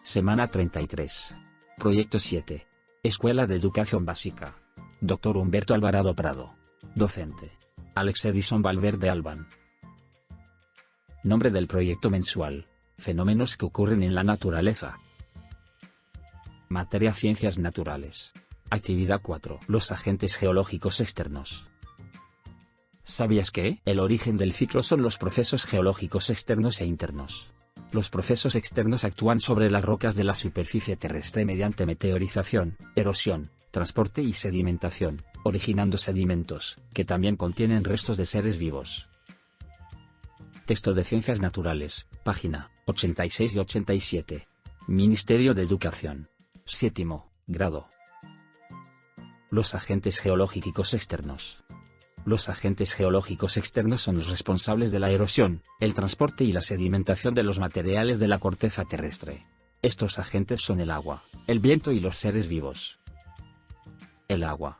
Semana 33. Proyecto 7. Escuela de Educación Básica. Dr. Humberto Alvarado Prado. Docente. Alex Edison Valverde Albán. Nombre del proyecto mensual. Fenómenos que ocurren en la naturaleza. Materia Ciencias Naturales. Actividad 4. Los agentes geológicos externos. ¿Sabías que el origen del ciclo son los procesos geológicos externos e internos? Los procesos externos actúan sobre las rocas de la superficie terrestre mediante meteorización, erosión, transporte y sedimentación, originando sedimentos, que también contienen restos de seres vivos. Texto de Ciencias Naturales, página 86 y 87. Ministerio de Educación. Séptimo grado. Los agentes geológicos externos. Los agentes geológicos externos son los responsables de la erosión, el transporte y la sedimentación de los materiales de la corteza terrestre. Estos agentes son el agua, el viento y los seres vivos. El agua.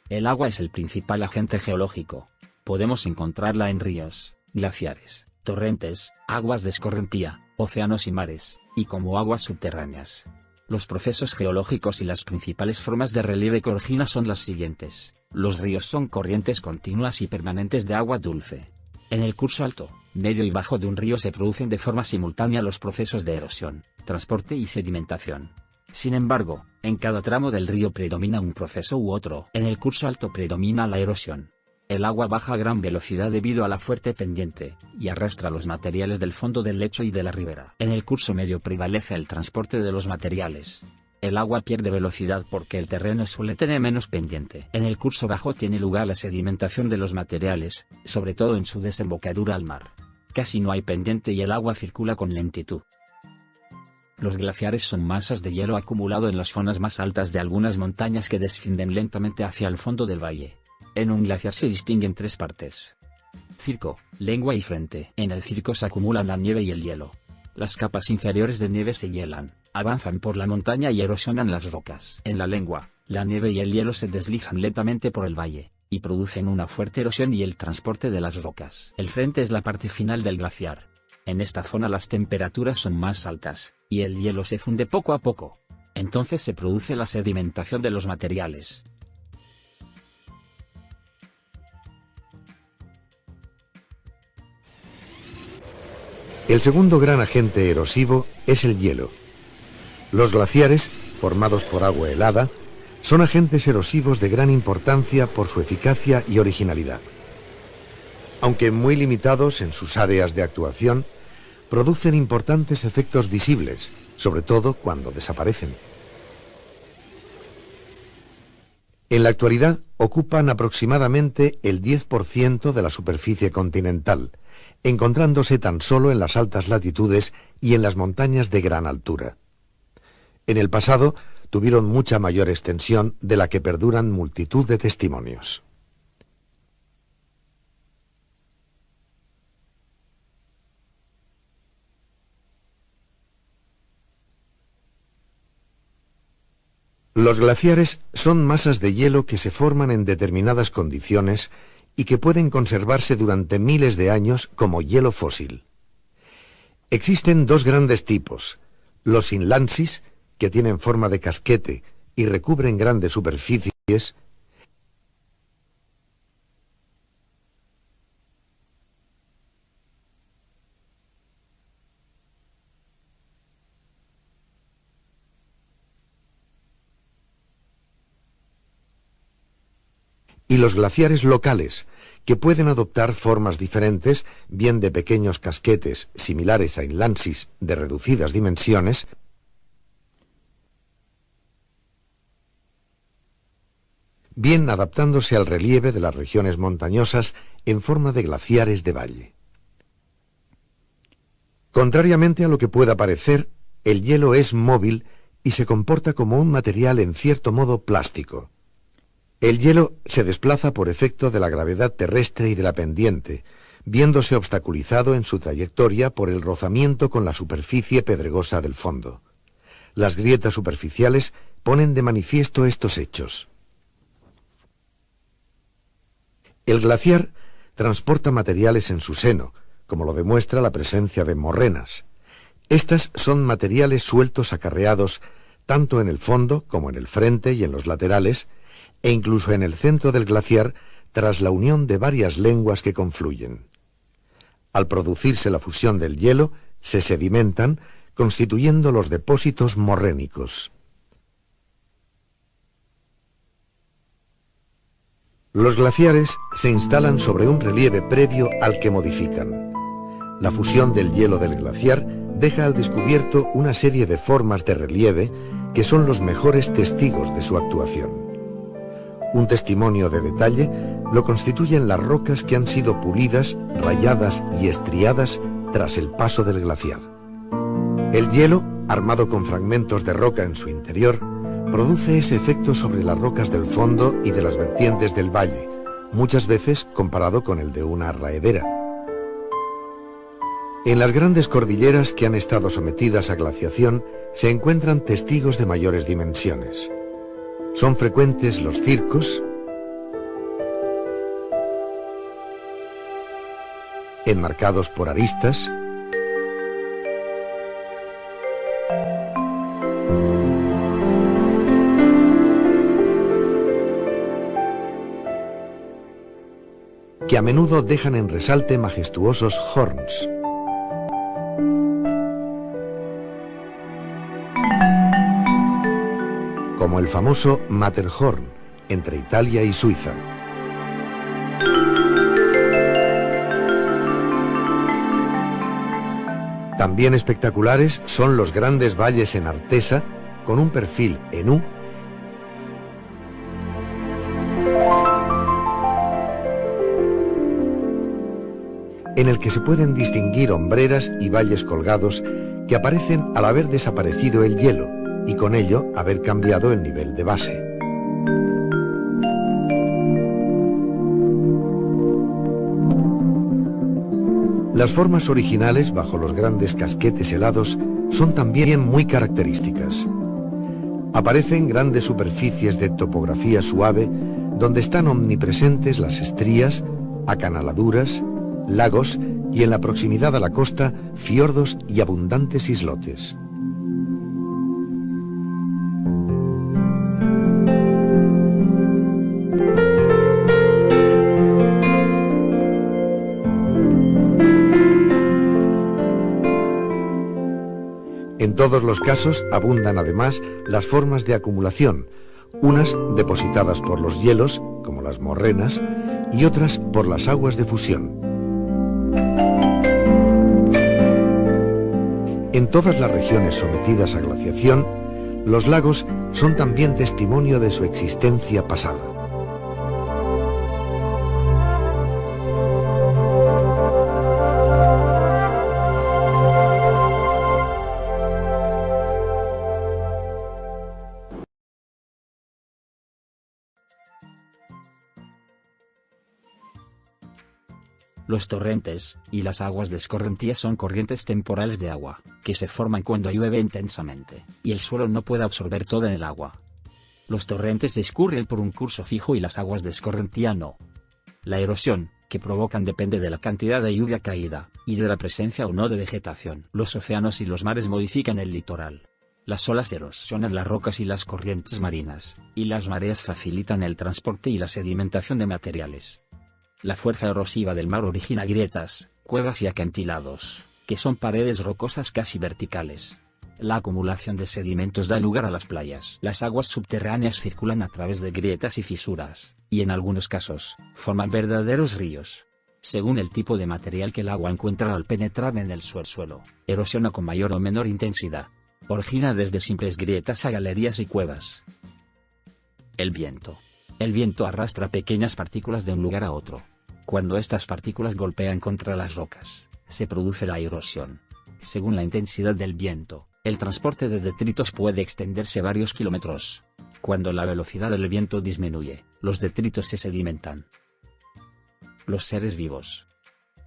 El agua es el principal agente geológico. Podemos encontrarla en ríos, glaciares, torrentes, aguas de escorrentía, océanos y mares, y como aguas subterráneas. Los procesos geológicos y las principales formas de relieve que origina son las siguientes. Los ríos son corrientes continuas y permanentes de agua dulce. En el curso alto, medio y bajo de un río se producen de forma simultánea los procesos de erosión, transporte y sedimentación. Sin embargo, en cada tramo del río predomina un proceso u otro. En el curso alto predomina la erosión. El agua baja a gran velocidad debido a la fuerte pendiente, y arrastra los materiales del fondo del lecho y de la ribera. En el curso medio prevalece el transporte de los materiales. El agua pierde velocidad porque el terreno suele tener menos pendiente. En el curso bajo tiene lugar la sedimentación de los materiales, sobre todo en su desembocadura al mar. Casi no hay pendiente y el agua circula con lentitud. Los glaciares son masas de hielo acumulado en las zonas más altas de algunas montañas que descienden lentamente hacia el fondo del valle. En un glaciar se distinguen tres partes: circo, lengua y frente. En el circo se acumulan la nieve y el hielo. Las capas inferiores de nieve se hielan, avanzan por la montaña y erosionan las rocas. En la lengua, la nieve y el hielo se deslizan lentamente por el valle, y producen una fuerte erosión y el transporte de las rocas. El frente es la parte final del glaciar. En esta zona las temperaturas son más altas, y el hielo se funde poco a poco. Entonces se produce la sedimentación de los materiales. El segundo gran agente erosivo es el hielo. Los glaciares, formados por agua helada, son agentes erosivos de gran importancia por su eficacia y originalidad. Aunque muy limitados en sus áreas de actuación, producen importantes efectos visibles, sobre todo cuando desaparecen. En la actualidad ocupan aproximadamente el 10% de la superficie continental, encontrándose tan solo en las altas latitudes y en las montañas de gran altura. En el pasado tuvieron mucha mayor extensión de la que perduran multitud de testimonios. Los glaciares son masas de hielo que se forman en determinadas condiciones y que pueden conservarse durante miles de años como hielo fósil. Existen dos grandes tipos: los inlandsis, que tienen forma de casquete y recubren grandes superficies, y los glaciares locales, que pueden adoptar formas diferentes, bien de pequeños casquetes similares a inlandsis de reducidas dimensiones, bien adaptándose al relieve de las regiones montañosas en forma de glaciares de valle. Contrariamente a lo que pueda parecer, el hielo es móvil y se comporta como un material en cierto modo plástico. El hielo se desplaza por efecto de la gravedad terrestre y de la pendiente, viéndose obstaculizado en su trayectoria por el rozamiento con la superficie pedregosa del fondo. Las grietas superficiales ponen de manifiesto estos hechos. El glaciar transporta materiales en su seno, como lo demuestra la presencia de morrenas. Estas son materiales sueltos acarreados tanto en el fondo como en el frente y en los laterales, e incluso en el centro del glaciar tras la unión de varias lenguas que confluyen. Al producirse la fusión del hielo, se sedimentan, constituyendo los depósitos morrénicos. Los glaciares se instalan sobre un relieve previo al que modifican. La fusión del hielo del glaciar deja al descubierto una serie de formas de relieve que son los mejores testigos de su actuación. Un testimonio de detalle lo constituyen las rocas que han sido pulidas, rayadas y estriadas tras el paso del glaciar. El hielo, armado con fragmentos de roca en su interior, produce ese efecto sobre las rocas del fondo y de las vertientes del valle, muchas veces comparado con el de una raedera. En las grandes cordilleras que han estado sometidas a glaciación se encuentran testigos de mayores dimensiones. Son frecuentes los circos, enmarcados por aristas, que a menudo dejan en resalte majestuosos horns. Como el famoso Matterhorn, entre Italia y Suiza. También espectaculares son los grandes valles en Artesa, con un perfil en U, en el que se pueden distinguir hombreras y valles colgados que aparecen al haber desaparecido el hielo y con ello haber cambiado el nivel de base. Las formas originales bajo los grandes casquetes helados son también muy características. Aparecen grandes superficies de topografía suave donde están omnipresentes las estrías, acanaladuras, lagos y en la proximidad a la costa, fiordos y abundantes islotes. En todos los casos abundan además las formas de acumulación, unas depositadas por los hielos, como las morrenas, y otras por las aguas de fusión. En todas las regiones sometidas a glaciación, los lagos son también testimonio de su existencia pasada. Los torrentes y las aguas de escorrentía son corrientes temporales de agua, que se forman cuando llueve intensamente, y el suelo no puede absorber toda el agua. Los torrentes discurren por un curso fijo y las aguas de escorrentía no. La erosión que provocan depende de la cantidad de lluvia caída, y de la presencia o no de vegetación. Los océanos y los mares modifican el litoral. Las olas erosionan las rocas y las corrientes marinas, y las mareas facilitan el transporte y la sedimentación de materiales. La fuerza erosiva del mar origina grietas, cuevas y acantilados, que son paredes rocosas casi verticales. La acumulación de sedimentos da lugar a las playas. Las aguas subterráneas circulan a través de grietas y fisuras, y en algunos casos, forman verdaderos ríos. Según el tipo de material que el agua encuentra al penetrar en el suelo, erosiona con mayor o menor intensidad. Origina desde simples grietas a galerías y cuevas. El viento. El viento arrastra pequeñas partículas de un lugar a otro. Cuando estas partículas golpean contra las rocas, se produce la erosión. Según la intensidad del viento, el transporte de detritos puede extenderse varios kilómetros. Cuando la velocidad del viento disminuye, los detritos se sedimentan. Los seres vivos.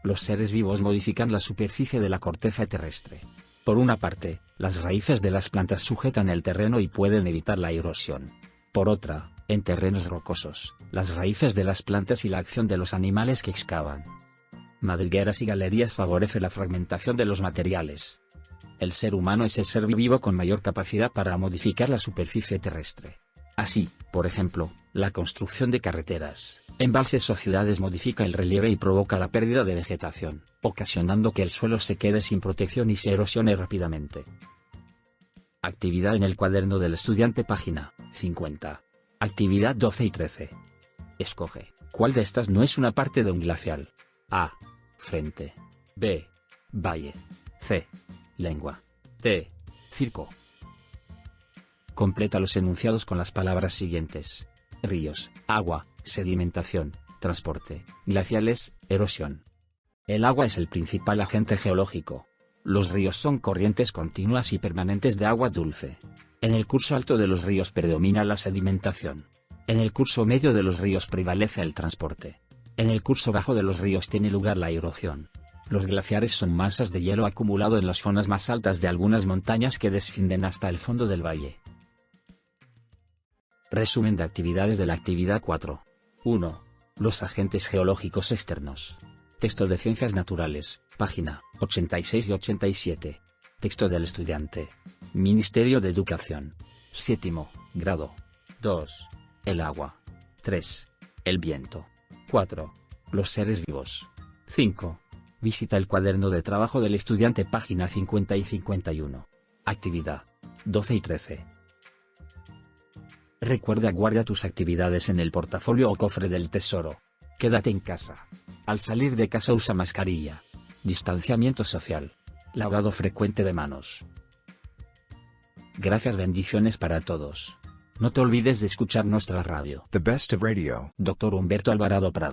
Los seres vivos modifican la superficie de la corteza terrestre. Por una parte, las raíces de las plantas sujetan el terreno y pueden evitar la erosión. Por otra, en terrenos rocosos, las raíces de las plantas y la acción de los animales que excavan madrigueras y galerías favorece la fragmentación de los materiales. El ser humano es el ser vivo con mayor capacidad para modificar la superficie terrestre. Así, por ejemplo, la construcción de carreteras, embalses o ciudades modifica el relieve y provoca la pérdida de vegetación, ocasionando que el suelo se quede sin protección y se erosione rápidamente. Actividad en el cuaderno del estudiante, página 50. Actividad 12 y 13. Escoge, ¿cuál de estas no es una parte de un glacial? A. Frente. B. Valle. C. Lengua. D. Circo. Completa los enunciados con las palabras siguientes: ríos, agua, sedimentación, transporte, glaciales, erosión. El agua es el principal agente geológico. Los ríos son corrientes continuas y permanentes de agua dulce. En el curso alto de los ríos predomina la sedimentación. En el curso medio de los ríos prevalece el transporte. En el curso bajo de los ríos tiene lugar la erosión. Los glaciares son masas de hielo acumulado en las zonas más altas de algunas montañas que descienden hasta el fondo del valle. Resumen de actividades de la actividad 4. 1. Los agentes geológicos externos. Texto de Ciencias Naturales, página 86 y 87. Texto del estudiante. Ministerio de Educación. 7º grado. 2. El agua. 3. El viento. 4. Los seres vivos. 5. Visita el cuaderno de trabajo del estudiante, página 50 y 51. Actividad 12 y 13. Recuerda, guarda tus actividades en el portafolio o cofre del tesoro. Quédate en casa. Al salir de casa usa mascarilla. Distanciamiento social. Lavado frecuente de manos. Gracias, bendiciones para todos. No te olvides de escuchar nuestra radio. The best of radio. Dr. Humberto Alvarado Prado.